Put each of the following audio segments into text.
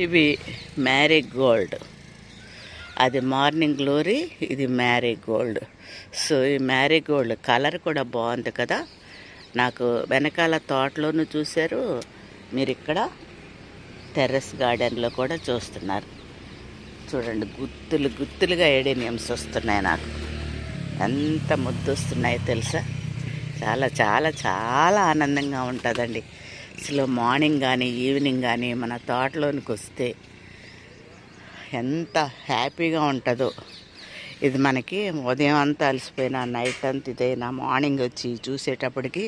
ఇవి మ్యారీగోల్డ్, అది morning glory, ఇది మ్యారీగోల్డ్. సో ఈ మ్యారీగోల్డ్ కలర్ కూడా బాగుంది కదా. నాకు వెనకాల తోటలోనూ చూశారు, మీరు ఇక్కడ టెర్రస్ గార్డెన్లో కూడా చూస్తున్నారు. చూడండి, గుత్తులు గుత్తులుగా ఎడేనియమ్స్ వస్తున్నాయి. నాకు ఎంత ముద్దు వస్తున్నాయో తెలుసా. చాలా చాలా చాలా ఆనందంగా ఉంటుందండి. అసలు మార్నింగ్ కానీ ఈవినింగ్ కానీ మన తోటలోనికి వస్తే ఎంత హ్యాపీగా ఉంటుందో. ఇది మనకి ఉదయం అంతా అలసిపోయినా, నైట్ అంతా ఇదైనా, మార్నింగ్ వచ్చి చూసేటప్పటికి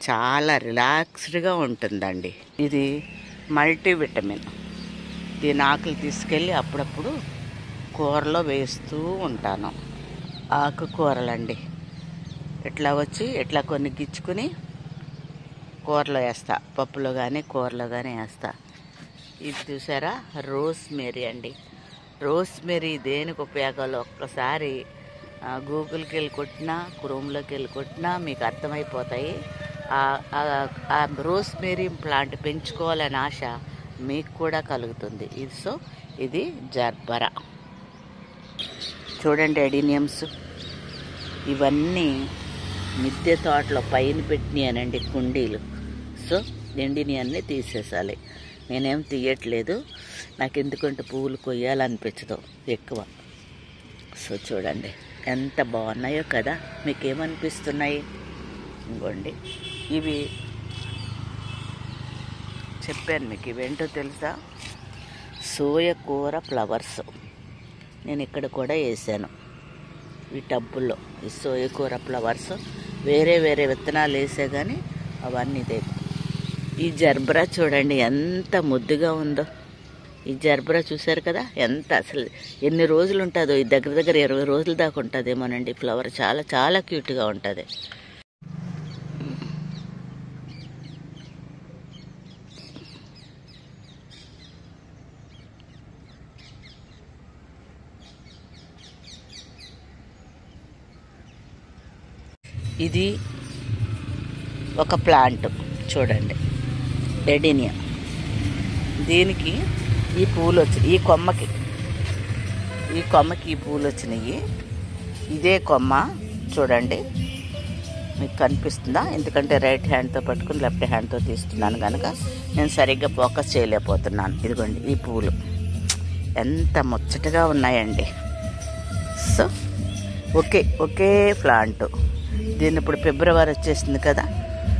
చాలా రిలాక్స్డ్గా ఉంటుందండి. ఇది మల్టీవిటమిన్. దీని ఆకులు తీసుకెళ్ళి అప్పుడప్పుడు కూరలో వేస్తూ ఉంటాను. ఆకుకూరలండి ఇట్లా వచ్చి ఇట్లా కొన్ని గిచ్చుకుని కూరలో వేస్తా, పప్పులో కానీ కూరలో కానీ వేస్తా. ఇది చూసారా, రోస్మేరీ అండి. రోస్మేరీ దేనికి ఉపయోగాలు ఒక్కసారి గూగుల్కి వెళ్ళి కొట్టినా, క్రోమ్లోకి వెళ్ళి కొట్టినా మీకు అర్థమైపోతాయి. ఆ రోస్మేరీ ప్లాంట్ పెంచుకోవాలని ఆశ మీకు కూడా కలుగుతుంది. ఇది జర్బరా. చూడండి ఎడీనియమ్స్, ఇవన్నీ మిద్దె తోటలో పైన పెట్టినాయనండి కుండీలు. సో ఎండిని అన్నీ తీసేసాలి. నేనేం తీయట్లేదు, నాకు ఎందుకంటే పువ్వులు కొయ్యాలనిపించదు ఎక్కువ. సో చూడండి ఎంత బాగున్నాయో కదా. మీకేమనిపిస్తున్నాయి? ఇంకోండి, ఇవి చెప్పాను మీకు, ఇవేంటో తెలుసా? సోయకూర ఫ్లవర్స్. నేను ఇక్కడ కూడా వేసాను ఈ టబ్బుల్లో. ఈ సోయకూర ఫ్లవర్స్ వేరే వేరే విత్తనాలు వేసే కానీ అవన్నీ ఇదే. ఈ జర్బరా చూడండి ఎంత ముద్దుగా ఉందో. ఈ జర్బరా చూశారు కదా, ఎంత అసలు ఎన్ని రోజులు ఉంటుందో. ఈ దగ్గర దగ్గర 20 రోజుల దాకా ఉంటుందేమోనండి. ఫ్లవర్ చాలా చాలా క్యూట్గా ఉంటుంది. ఇది ఒక ప్లాంట్ చూడండి, ఎడీనియం. దీనికి ఈ పూలు వచ్చి ఈ కొమ్మకి ఈ పూలు వచ్చినాయి. ఇదే కొమ్మ చూడండి, మీకు కనిపిస్తుందా? ఎందుకంటే రైట్ హ్యాండ్తో పట్టుకుని లెఫ్ట్ హ్యాండ్తో తీస్తున్నాను కనుక నేను సరిగ్గా ఫోకస్ చేయలేకపోతున్నాను. ఇదిగోండి ఈ పూలు ఎంత ముచ్చటగా ఉన్నాయండి. సో ఒకే ప్లాంట్. దీన్ని ఇప్పుడు ఫిబ్రవరి వచ్చేసింది కదా,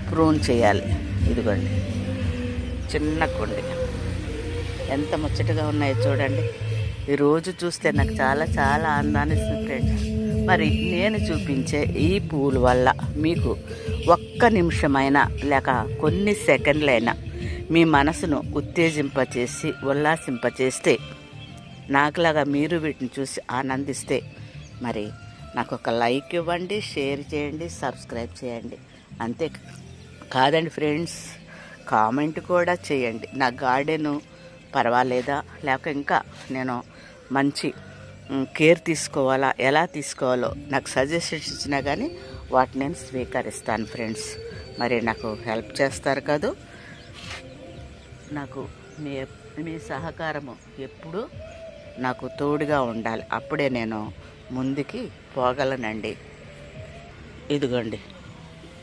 ప్రూన్ చేయాలి. ఇదిగోండి చిన్న కుండి, ఎంత ముచ్చటగా ఉన్నాయో చూడండి. ఈరోజు చూస్తే నాకు చాలా చాలా ఆనందాన్ని ఇస్తుంది ఫ్రెండ్స్. మరి నేను చూపించే ఈ పూల వల్ల మీకు ఒక్క నిమిషమైనా లేక కొన్ని సెకండ్లైనా మీ మనసును ఉత్తేజింపచేసి ఉల్లాసింపచేస్తే, నాకులాగా మీరు వీటిని చూసి ఆనందిస్తే, మరి నాకు ఒక లైక్ ఇవ్వండి, షేర్ చేయండి, సబ్స్క్రైబ్ చేయండి. అంతే కాదండి ఫ్రెండ్స్, కామెంట్ కూడా చేయండి. నా గార్డెను పర్వాలేదా, లేక ఇంకా నేను మంచి కేర్ తీసుకోవాలా, ఎలా తీసుకోవాలో నాకు సజెషన్స్ ఇచ్చినా కానీ వాటిని నేను స్వీకరిస్తాను ఫ్రెండ్స్. మరి నాకు హెల్ప్ చేస్తారు కదా. నాకు మీ సహకారము ఎప్పుడూ నాకు తోడుగా ఉండాలి. అప్పుడే నేను ముందుకి పోగలనండి. ఇదిగోండి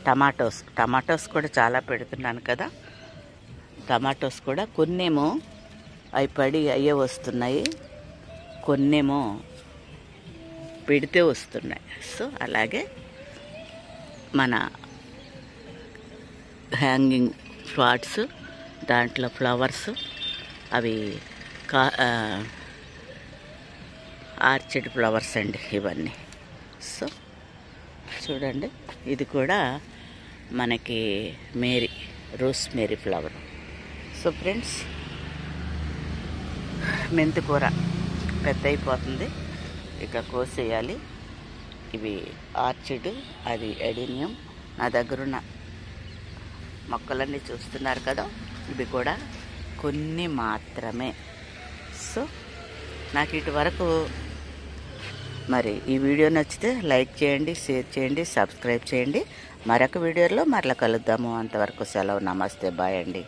టమాటోస్ కూడా చాలా పెడుతున్నాను కదా. టమాటోస్ కూడా కొన్నేమో అవి పడి అయ్యే వస్తున్నాయి, కొన్నేమో పెడితే వస్తున్నాయి. సో అలాగే మన హ్యాంగింగ్ ఫ్లాట్స్, దాంట్లో ఫ్లవర్స్, అవి ఆర్చిడ్ ఫ్లవర్స్ అండి ఇవన్నీ. సో చూడండి, ఇది కూడా మనకి రోస్మేరీ ఫ్లవర్. సో ఫ్రెండ్స్, మెంతి కూర పెద్ద అయిపోతుంది, ఇక కోసేయాలి. ఇవి ఆర్చిడ్, అది ఎడీనియం. నా దగ్గరున్న మొక్కలన్నీ చూస్తున్నారు కదా, ఇవి కూడా కొన్ని మాత్రమే. సో నాకు ఇటు వరకు మరి ఈ వీడియో నచ్చితే లైక్ చేయండి, షేర్ చేయండి, సబ్స్క్రైబ్ చేయండి. మరొక వీడియోలో మరలా కలుద్దాము. అంతవరకు సెలవు. నమస్తే, బాయ్ అండి.